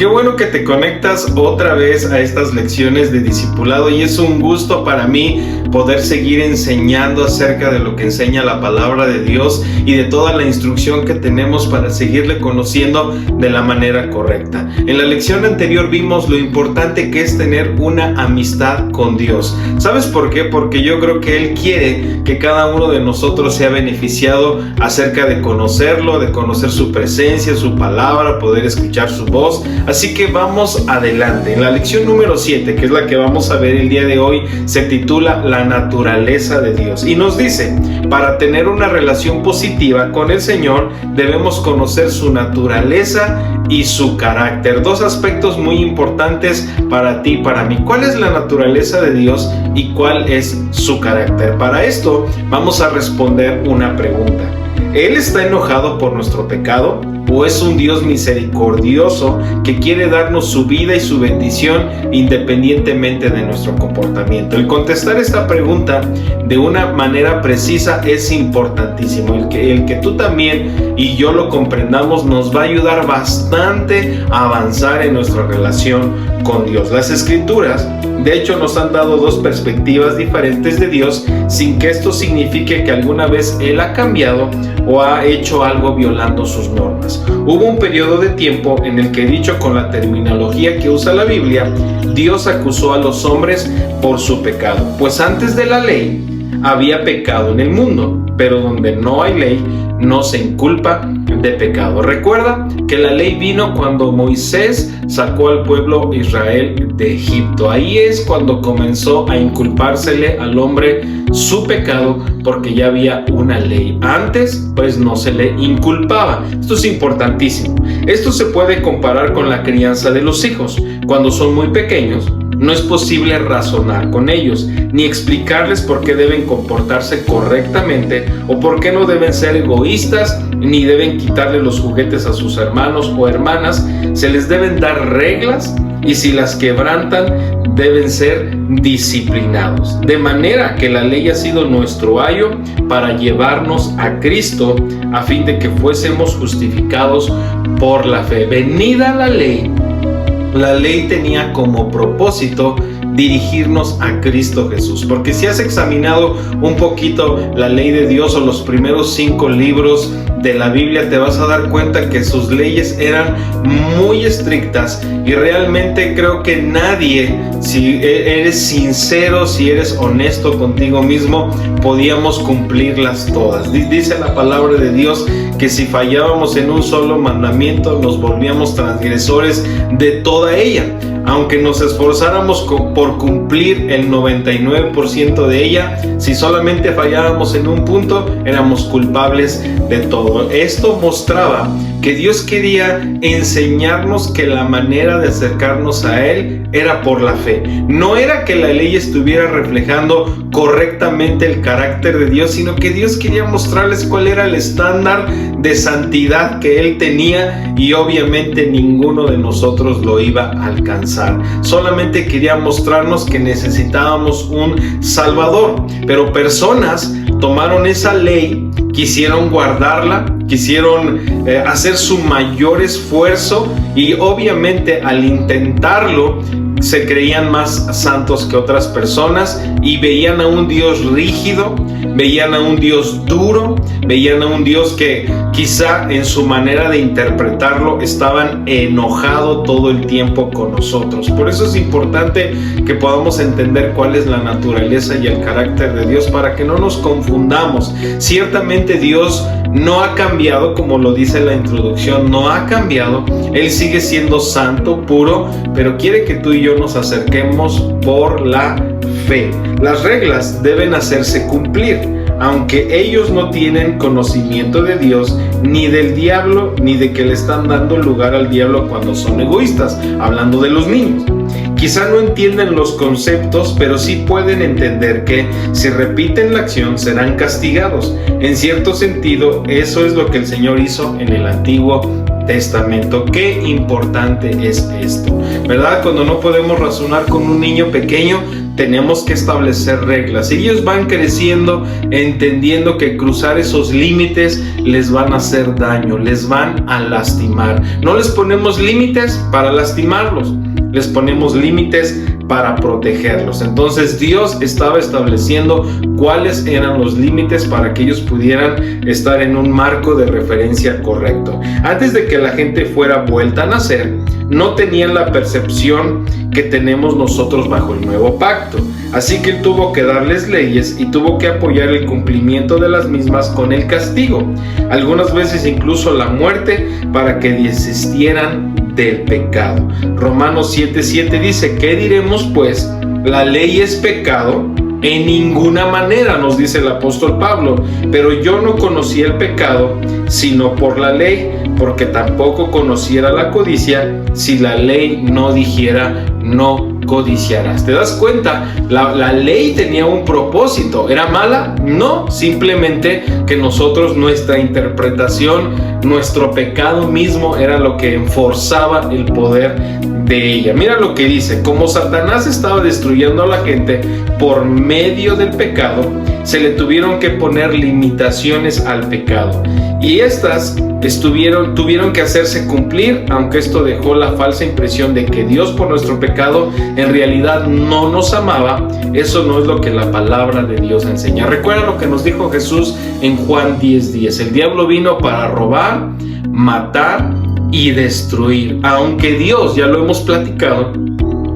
Qué bueno que te conectas otra vez a estas lecciones de discipulado y es un gusto para mí poder seguir enseñando acerca de lo que enseña la palabra de Dios y de toda la instrucción que tenemos para seguirle conociendo de la manera correcta. En la lección anterior vimos lo importante que es tener una amistad con Dios. ¿Sabes por qué? Porque yo creo que Él quiere que cada uno de nosotros sea beneficiado acerca de conocerlo, de conocer su presencia, su palabra, poder escuchar su voz. Así que vamos adelante. En la lección número 7, que es la que vamos a ver el día de hoy, se titula La naturaleza de Dios. Y nos dice, para tener una relación positiva con el Señor, debemos conocer su naturaleza y su carácter. Dos aspectos muy importantes para ti y para mí. ¿Cuál es la naturaleza de Dios y cuál es su carácter? Para esto vamos a responder una pregunta. ¿Él está enojado por nuestro pecado? ¿O es un Dios misericordioso que quiere darnos su vida y su bendición independientemente de nuestro comportamiento? El contestar esta pregunta de una manera precisa es importantísimo. El que tú también y yo lo comprendamos nos va a ayudar bastante a avanzar en nuestra relación con Dios. Las Escrituras, de hecho, nos han dado dos perspectivas diferentes de Dios sin que esto signifique que alguna vez Él ha cambiado o ha hecho algo violando sus normas. Hubo un periodo de tiempo en el que, dicho con la terminología que usa la Biblia, Dios acusó a los hombres por su pecado. Pues antes de la ley había pecado en el mundo, pero donde no hay ley no se inculpa de pecado. Recuerda que la ley vino cuando Moisés sacó al pueblo Israel de Egipto. Ahí es cuando comenzó a inculpársele al hombre su pecado, porque ya había una ley. Antes, pues no se le inculpaba. Esto es importantísimo. Esto se puede comparar con la crianza de los hijos. Cuando son muy pequeños, no es posible razonar con ellos, ni explicarles por qué deben comportarse correctamente o por qué no deben ser egoístas, ni deben quitarle los juguetes a sus hermanos o hermanas. Se les deben dar reglas y si las quebrantan deben ser disciplinados. De manera que la ley ha sido nuestro ayo para llevarnos a Cristo a fin de que fuésemos justificados por la fe. Venida la ley tenía como propósito dirigirnos a Cristo Jesús, porque si has examinado un poquito la ley de Dios o los primeros 5 libros de la Biblia, te vas a dar cuenta que sus leyes eran muy estrictas y realmente creo que nadie, si eres sincero, si eres honesto contigo mismo, podíamos cumplirlas todas. Dice la palabra de Dios que si fallábamos en un solo mandamiento nos volvíamos transgresores de toda ella. Aunque nos esforzáramos por cumplir el 99% de ella, si solamente fallábamos en un punto, éramos culpables de todo. Esto mostraba que Dios quería enseñarnos que la manera de acercarnos a Él era por la fe. No era que la ley estuviera reflejando correctamente el carácter de Dios, sino que Dios quería mostrarles cuál era el estándar de santidad que Él tenía y obviamente ninguno de nosotros lo iba a alcanzar. Solamente quería mostrarnos que necesitábamos un Salvador, pero personas tomaron esa ley, quisieron guardarla, quisieron hacer su mayor esfuerzo y obviamente al intentarlo se creían más santos que otras personas y veían a un Dios rígido, veían a un Dios duro, veían a un Dios que quizá en su manera de interpretarlo estaban enojado todo el tiempo con nosotros. Por eso es importante que podamos entender cuál es la naturaleza y el carácter de Dios para que no nos confundamos. Ciertamente Dios no ha cambiado, como lo dice la introducción, no ha cambiado. Él sigue siendo santo, puro, pero quiere que tú y yo nos acerquemos por la fe. Las reglas deben hacerse cumplir, aunque ellos no tienen conocimiento de Dios, ni del diablo, ni de que le están dando lugar al diablo cuando son egoístas, hablando de los niños. Quizá no entienden los conceptos, pero sí pueden entender que si repiten la acción serán castigados. En cierto sentido, eso es lo que el Señor hizo en el Antiguo Testamento. Qué importante es esto, ¿verdad? Cuando no podemos razonar con un niño pequeño, tenemos que establecer reglas. Ellos van creciendo entendiendo que cruzar esos límites les van a hacer daño, les van a lastimar. No les ponemos límites para lastimarlos, les ponemos límites para protegerlos. Entonces Dios estaba estableciendo cuáles eran los límites para que ellos pudieran estar en un marco de referencia correcto. Antes de que la gente fuera vuelta a nacer, no tenían la percepción que tenemos nosotros bajo el nuevo pacto. Así que tuvo que darles leyes y tuvo que apoyar el cumplimiento de las mismas con el castigo, algunas veces incluso la muerte, para que desistieran del pecado. Romanos 7:7 dice: ¿qué diremos pues? ¿La ley es pecado? En ninguna manera, nos dice el apóstol Pablo, pero yo no conocía el pecado sino por la ley, porque tampoco conociera la codicia si la ley no dijera no codiciarás. ¿Te das cuenta? La ley tenía un propósito. ¿Era mala? No, simplemente que nosotros, nuestra interpretación, nuestro pecado mismo era lo que enforzaba el poder de ella. Mira lo que dice: como Satanás estaba destruyendo a la gente por medio del pecado, se le tuvieron que poner limitaciones al pecado, y estas tuvieron que hacerse cumplir, aunque esto dejó la falsa impresión de que Dios, por nuestro pecado, en realidad no nos amaba. Eso no es lo que la palabra de Dios enseña. Recuerda lo que nos dijo Jesús en Juan 10:10: el diablo vino para robar, matar y destruir. Aunque Dios, ya lo hemos platicado,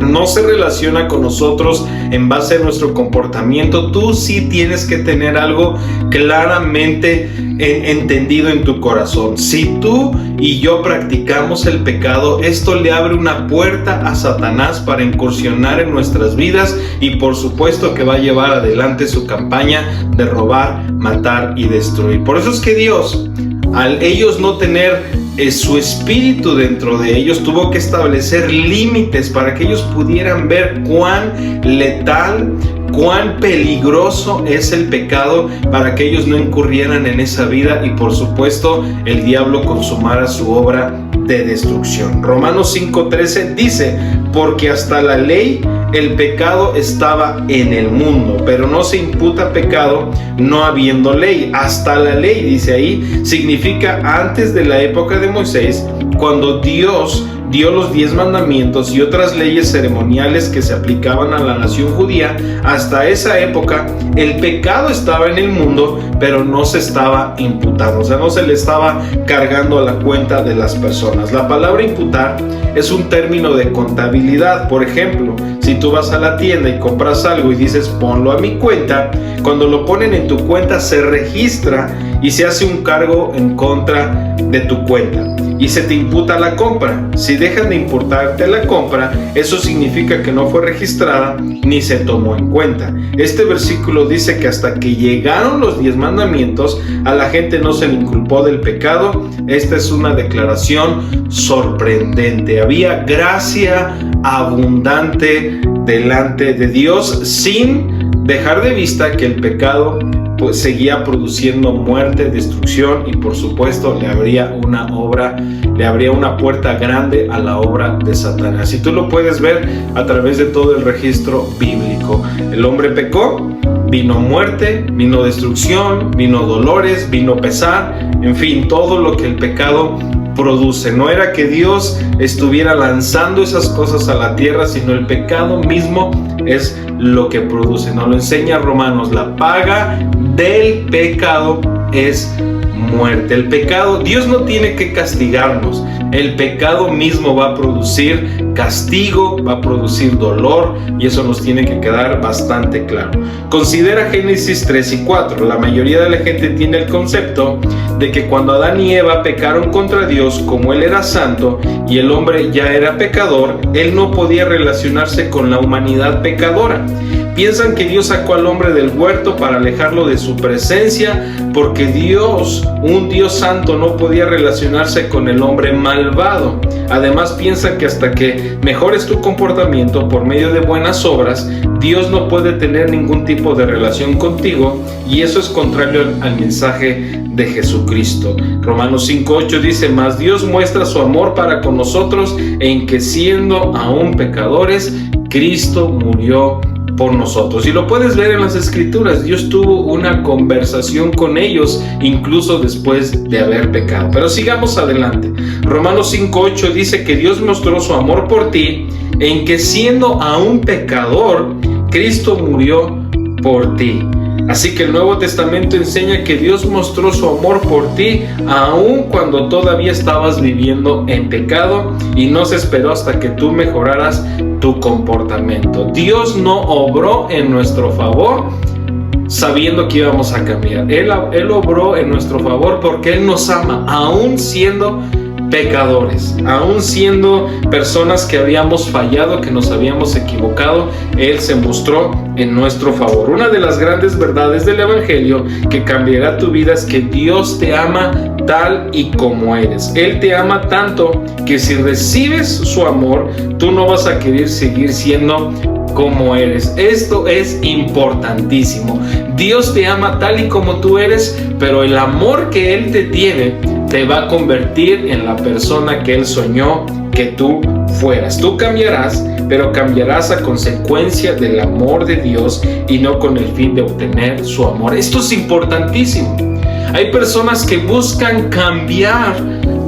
no se relaciona con nosotros en base a nuestro comportamiento, tú sí tienes que tener algo claramente entendido en tu corazón. Si tú y yo practicamos el pecado, esto le abre una puerta a Satanás para incursionar en nuestras vidas, y por supuesto que va a llevar adelante su campaña de robar, matar y destruir. Por eso es que Dios, al ellos no tener su espíritu dentro de ellos, tuvo que establecer límites para que ellos pudieran ver cuán letal, cuán peligroso es el pecado, para que ellos no incurrieran en esa vida y por supuesto el diablo consumara su obra de destrucción. Romanos 5:13 dice: porque hasta la ley el pecado estaba en el mundo, pero no se imputa pecado no habiendo ley. Hasta la ley, dice ahí, significa antes de la época de Moisés, cuando Dios dio los 10 mandamientos y otras leyes ceremoniales que se aplicaban a la nación judía. Hasta esa época el pecado estaba en el mundo, pero no se estaba imputando, o sea, no se le estaba cargando a la cuenta de las personas. La palabra imputar es un término de contabilidad. Por ejemplo, si tú vas a la tienda y compras algo y dices ponlo a mi cuenta, cuando lo ponen en tu cuenta se registra y se hace un cargo en contra de tu cuenta y se te imputa la compra. Si dejan de imputarte la compra, eso significa que no fue registrada ni se tomó en cuenta. Este versículo dice que hasta que llegaron los 10 mandamientos, a la gente no se le inculpó del pecado. Esta es una declaración sorprendente. Había gracia abundante delante de Dios, sin dejar de vista que el pecado pues seguía produciendo muerte, destrucción, y por supuesto le abría una puerta grande a la obra de Satanás. Y tú lo puedes ver a través de todo el registro bíblico. El hombre pecó, vino muerte, vino destrucción, vino dolores, vino pesar, en fin, todo lo que el pecado produce. No era que Dios estuviera lanzando esas cosas a la tierra, sino el pecado mismo es lo que produce. Nos lo enseña Romanos: la paga del pecado es muerte. El pecado, Dios no tiene que castigarnos. El pecado mismo va a producir castigo, va a producir dolor, y eso nos tiene que quedar bastante claro. Considera Génesis 3 y 4. La mayoría de la gente tiene el concepto de que cuando Adán y Eva pecaron contra Dios, como Él era santo y el hombre ya era pecador, Él no podía relacionarse con la humanidad pecadora. Piensan que Dios sacó al hombre del huerto para alejarlo de su presencia, porque Dios, un Dios santo, no podía relacionarse con el hombre malvado. Además piensan que hasta que mejores tu comportamiento por medio de buenas obras, Dios no puede tener ningún tipo de relación contigo, y eso es contrario al mensaje de Jesucristo. Romanos 5:8 dice: mas Dios muestra su amor para con nosotros en que, siendo aún pecadores, Cristo murió por nosotros. Y lo puedes ver en las Escrituras. Dios tuvo una conversación con ellos incluso después de haber pecado. Pero sigamos adelante. Romanos 5:8 dice que Dios mostró su amor por ti en que, siendo aún pecador, Cristo murió por ti. Así que el Nuevo Testamento enseña que Dios mostró su amor por ti aun cuando todavía estabas viviendo en pecado, y no se esperó hasta que tú mejoraras tu comportamiento. Dios no obró en nuestro favor sabiendo que íbamos a cambiar. Él obró en nuestro favor porque Él nos ama, aun siendo pecadores, aun siendo personas que habíamos fallado, que nos habíamos equivocado. Él se mostró en nuestro favor. Una de las grandes verdades del Evangelio que cambiará tu vida es que Dios te ama tal y como eres. Él te ama tanto que si recibes su amor, tú no vas a querer seguir siendo como eres. Esto es importantísimo. Dios te ama tal y como tú eres, pero el amor que Él te tiene te va a convertir en la persona que Él soñó que tú fueras. Tú cambiarás, pero cambiarás a consecuencia del amor de Dios y no con el fin de obtener su amor. Esto es importantísimo. Hay personas que buscan cambiar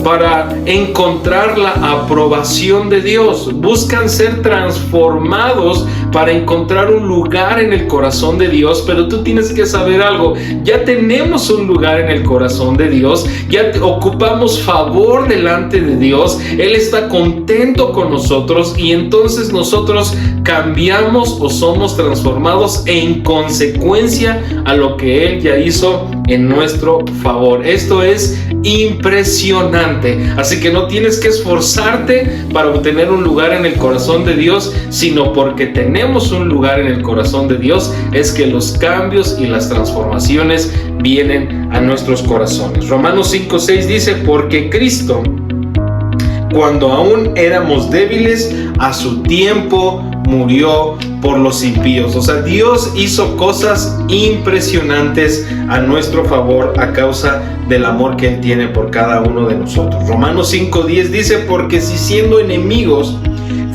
para encontrar la aprobación de Dios. Buscan ser transformados para encontrar un lugar en el corazón de Dios, pero tú tienes que saber algo. Ya tenemos un lugar en el corazón de Dios, ya ocupamos favor delante de Dios. Él está contento con nosotros, y entonces nosotros cambiamos o somos transformados en consecuencia a lo que Él ya hizo en nuestro favor. Esto es impresionante. Así que no tienes que esforzarte para obtener un lugar en el corazón de Dios, sino porque tenemos un lugar en el corazón de Dios es que los cambios y las transformaciones vienen a nuestros corazones. Romanos 5:6 dice: porque Cristo, cuando aún éramos débiles, a su tiempo murió por los impíos. O sea, Dios hizo cosas impresionantes a nuestro favor a causa del amor que Él tiene por cada uno de nosotros. Romanos 5:10 dice: porque si siendo enemigos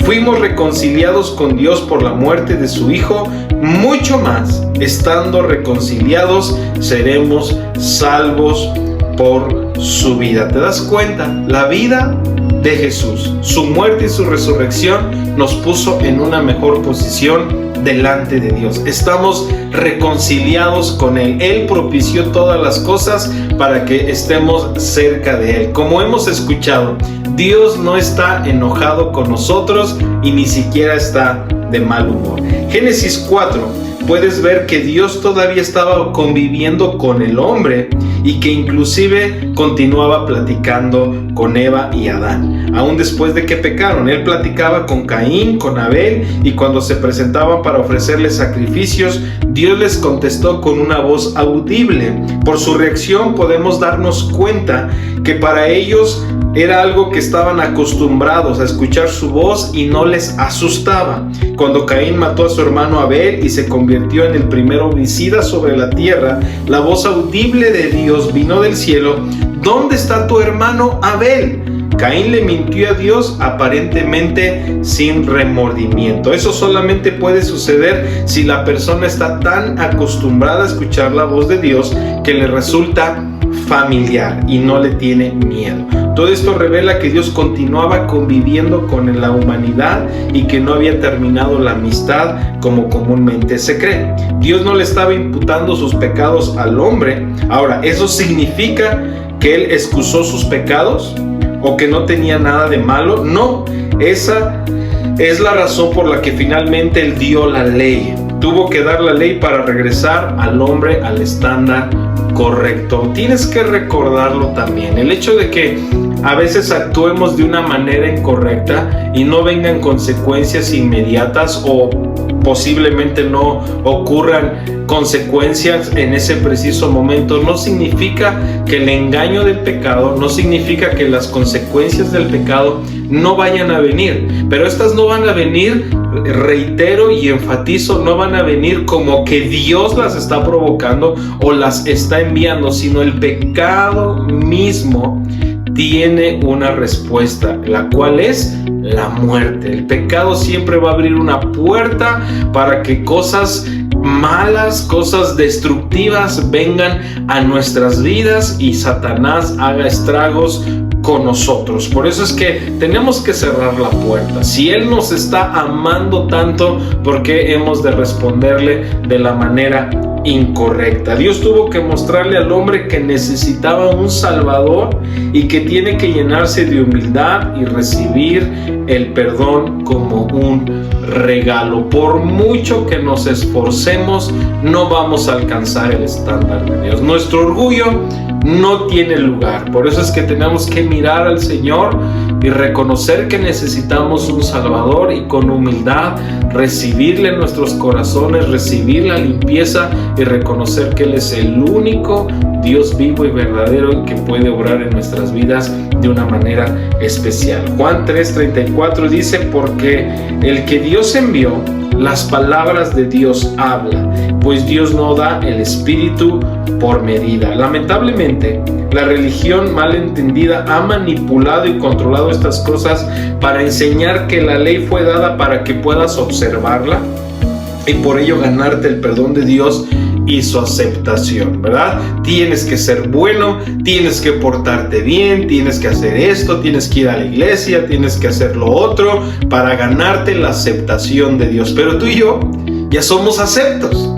fuimos reconciliados con Dios por la muerte de su Hijo, mucho más, estando reconciliados, seremos salvos por su vida. ¿Te das cuenta? La vida de Jesús, su muerte y su resurrección nos puso en una mejor posición delante de Dios. Estamos reconciliados con Él. Él propició todas las cosas para que estemos cerca de Él. Como hemos escuchado, Dios no está enojado con nosotros y ni siquiera está de mal humor. Génesis 4. Puedes ver que Dios todavía estaba conviviendo con el hombre y que inclusive continuaba platicando con Eva y Adán. Aún después de que pecaron, Él platicaba con Caín, con Abel, y cuando se presentaban para ofrecerles sacrificios, Dios les contestó con una voz audible. Por su reacción podemos darnos cuenta que para ellos era algo que estaban acostumbrados a escuchar su voz y no les asustaba. Cuando Caín mató a su hermano Abel y se convirtió en el primer homicida sobre la tierra, la voz audible de Dios vino del cielo: ¿dónde está tu hermano Abel? Caín le mintió a Dios aparentemente sin remordimiento. Eso solamente puede suceder si la persona está tan acostumbrada a escuchar la voz de Dios que le resulta familiar y no le tiene miedo. Todo esto revela que Dios continuaba conviviendo con la humanidad y que no había terminado la amistad como comúnmente se cree. Dios no le estaba imputando sus pecados al hombre. Ahora, ¿eso significa que Él excusó sus pecados o que no tenía nada de malo? No, esa es la razón por la que finalmente Él dio la ley. Tuvo que dar la ley para regresar al hombre al estándar correcto. Tienes que recordarlo también. El hecho de que a veces actuemos de una manera incorrecta y no vengan consecuencias inmediatas o posiblemente no ocurran consecuencias en ese preciso momento, no significa que el engaño del pecado, no significa que las consecuencias del pecado no vayan a venir, pero estas no van a venir, reitero y enfatizo, no van a venir como que Dios las está provocando o las está enviando, sino el pecado mismo tiene una respuesta, la cual es la muerte. El pecado siempre va a abrir una puerta para que cosas malas, cosas destructivas vengan a nuestras vidas y Satanás haga estragos con nosotros. Por eso es que tenemos que cerrar la puerta. Si Él nos está amando tanto, ¿por qué hemos de responderle de la manera incorrecta? Dios tuvo que mostrarle al hombre que necesitaba un Salvador y que tiene que llenarse de humildad y recibir el perdón como un regalo. Por mucho que nos esforcemos, no vamos a alcanzar el estándar de Dios. Nuestro orgullo no tiene lugar. Por eso es que tenemos que mirar al Señor y reconocer que necesitamos un Salvador y con humildad recibirle en nuestros corazones, recibir la limpieza y reconocer que Él es el único Dios vivo y verdadero y que puede obrar en nuestras vidas de una manera especial. Juan 3:34 dice: porque el que Dios envió, las palabras de Dios habla, pues Dios no da el Espíritu por medida. Lamentablemente, la religión mal entendida ha manipulado y controlado estas cosas para enseñar que la ley fue dada para que puedas observarla y por ello ganarte el perdón de Dios y su aceptación, ¿verdad? Tienes que ser bueno, tienes que portarte bien, tienes que hacer esto, tienes que ir a la iglesia, tienes que hacer lo otro para ganarte la aceptación de Dios. Pero tú y yo ya somos aceptos.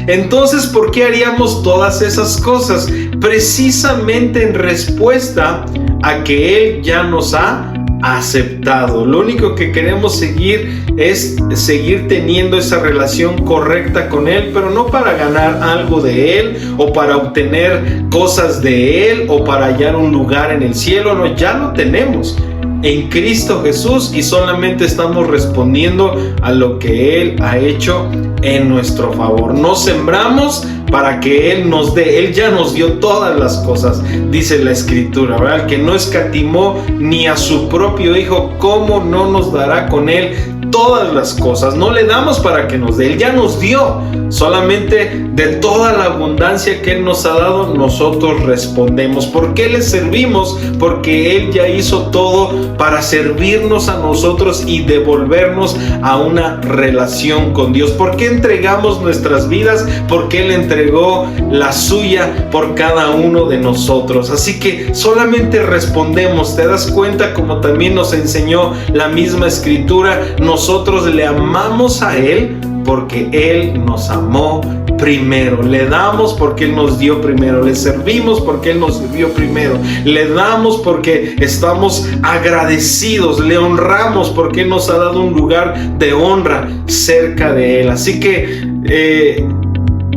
Entonces, ¿por qué haríamos todas esas cosas? Precisamente en respuesta a que Él ya nos ha aceptado. Lo único que queremos seguir es seguir teniendo esa relación correcta con Él, pero no para ganar algo de Él o para obtener cosas de Él o para hallar un lugar en el cielo. No, ya lo tenemos en Cristo Jesús y solamente estamos respondiendo a lo que Él ha hecho en nuestro favor. No sembramos para que Él nos dé. Él ya nos dio todas las cosas, dice la Escritura, ¿verdad? El que no escatimó ni a su propio Hijo, ¿cómo no nos dará con Él todas las cosas? No le damos para que nos dé, Él ya nos dio. Solamente de toda la abundancia que Él nos ha dado, nosotros respondemos. ¿Por qué le servimos? Porque Él ya hizo todo para servirnos a nosotros y devolvernos a una relación con Dios. ¿Por qué entregamos nuestras vidas? Porque Él entregó la suya por cada uno de nosotros. Así que solamente respondemos. ¿Te das cuenta? Como también nos enseñó la misma Escritura, nosotros le amamos a Él porque Él nos amó primero. Le damos porque Él nos dio primero. Le servimos porque Él nos sirvió primero. Le damos porque estamos agradecidos. Le honramos porque Él nos ha dado un lugar de honra cerca de Él. Así que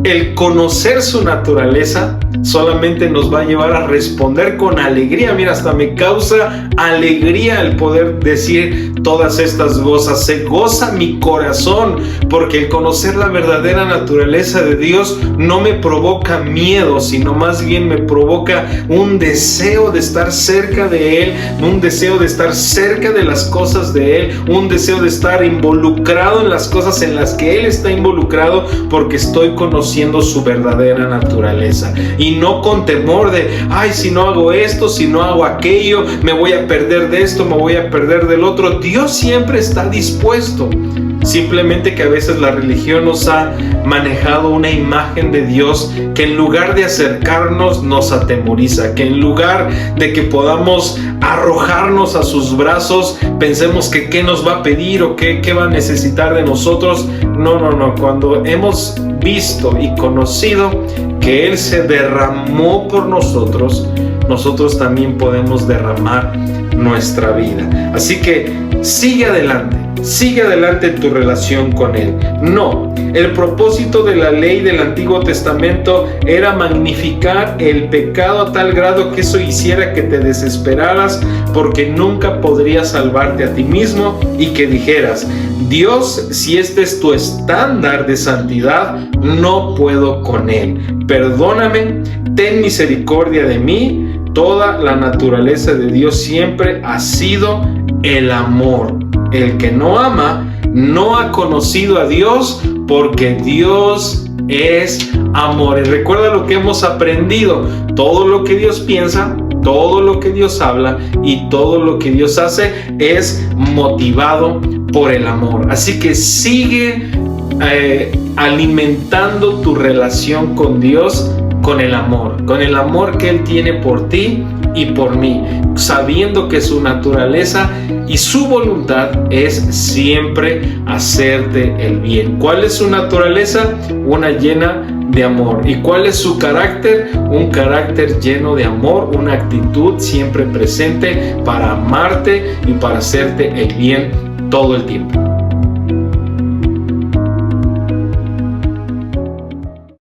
el conocer su naturaleza solamente nos va a llevar a responder con alegría. Mira, hasta me causa alegría el poder decir todas estas cosas. Se goza mi corazón porque el conocer la verdadera naturaleza de Dios no me provoca miedo, sino más bien me provoca un deseo de estar cerca de Él, un deseo de estar cerca de las cosas de Él, un deseo de estar involucrado en las cosas en las que Él está involucrado, porque estoy conociendo su verdadera naturaleza. Y no con temor de, ay, si no hago esto, si no hago aquello, me voy a perder de esto, me voy a perder del otro. Dios siempre está dispuesto. Simplemente que a veces la religión nos ha manejado una imagen de Dios que en lugar de acercarnos nos atemoriza, que en lugar de que podamos arrojarnos a sus brazos, pensemos que qué nos va a pedir o qué va a necesitar de nosotros. No. Cuando hemos visto y conocido que Él se derramó por nosotros, nosotros también podemos derramar nuestra vida. Así que sigue adelante. sigue adelante en tu relación con Él. No, el propósito de la ley del Antiguo Testamento era magnificar el pecado a tal grado que eso hiciera que te desesperaras porque nunca podrías salvarte a ti mismo y que dijeras: Dios, si este es tu estándar de santidad, no puedo con Él. Perdóname, ten misericordia de mí. Toda la naturaleza de Dios siempre ha sido el amor. El que no ama no ha conocido a Dios, porque Dios es amor. Y recuerda lo que hemos aprendido: todo lo que Dios piensa, todo lo que Dios habla y todo lo que Dios hace es motivado por el amor. Así que sigue alimentando tu relación con Dios con el amor que Él tiene por ti y por mí, sabiendo que su naturaleza y su voluntad es siempre hacerte el bien. ¿Cuál es su naturaleza? Una llena de amor. ¿Y cuál es su carácter? Un carácter lleno de amor, una actitud siempre presente para amarte y para hacerte el bien todo el tiempo.